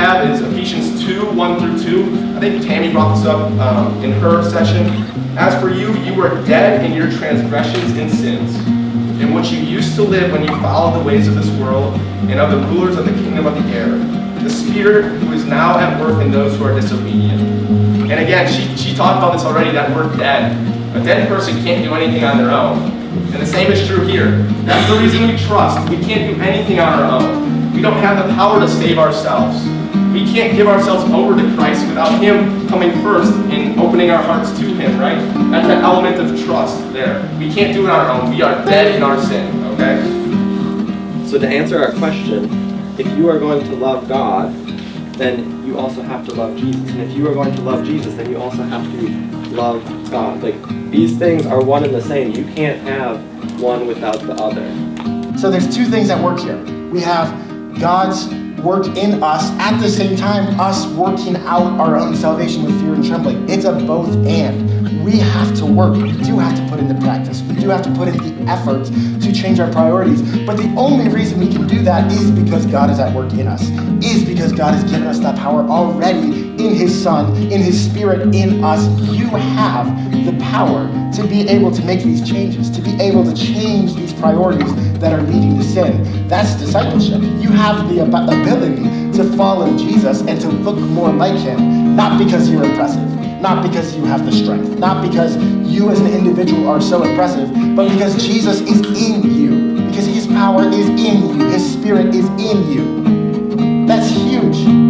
have is Ephesians 2, 1 through 2. I think Tammy brought this up in her session. As for you, you were dead in your transgressions and sins, in which you used to live when you followed the ways of this world and of the rulers of the kingdom of the air, the spirit who is now at work in those who are disobedient. And again, she talked about this already, that we're dead. A dead person can't do anything on their own. And the same is true here. That's the reason we trust. We can't do anything on our own. We don't have the power to save ourselves. We can't give ourselves over to Christ without Him coming first and opening our hearts to Him, right? That's that element of trust there. We can't do it on our own. We are dead in our sin, okay? So to answer our question, if you are going to love God, then you also have to love Jesus. And if you are going to love Jesus, then you also have to love God. Like, these things are one and the same. You can't have one without the other. So there's two things at work here. We have God's work in us, at the same time, us working out our own salvation with fear and trembling. It's a both and. We have to work. We do have to put into practice. We do have to put in the effort to change our priorities. But the only reason we can do that is because God is at work in us. Is because God has given us that power already in His Son, in His Spirit, in us. You have the power to be able to make these changes, to be able to change these priorities that are leading to sin. That's discipleship. You have the ability to follow Jesus and to look more like Him, not because you're impressive, not because you have the strength, not because you as an individual are so impressive, but because Jesus is in you, because His power is in you, His Spirit is in you. That's huge.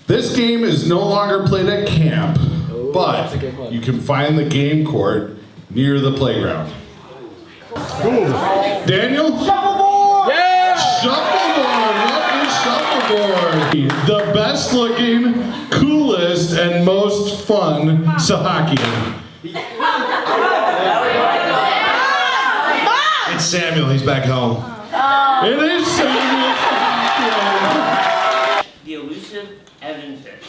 This game is no longer played at camp, but you can find the game court near the playground. Daniel? Shuffleboard! Yeah! Shuffleboard! What is shuffleboard? The best looking, coolest, and most fun Sahakian. It's Samuel, he's back home. It is Samuel. The elusive Evan fish.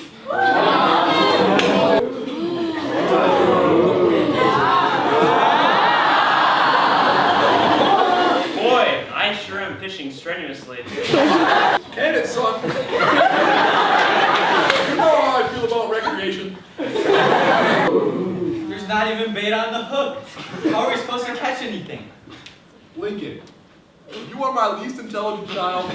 Boy, I sure am fishing strenuously. Can it, son? You know how I feel about recreation. There's not even bait on the hook. How are we supposed to catch anything? Lincoln, you are my least intelligent child.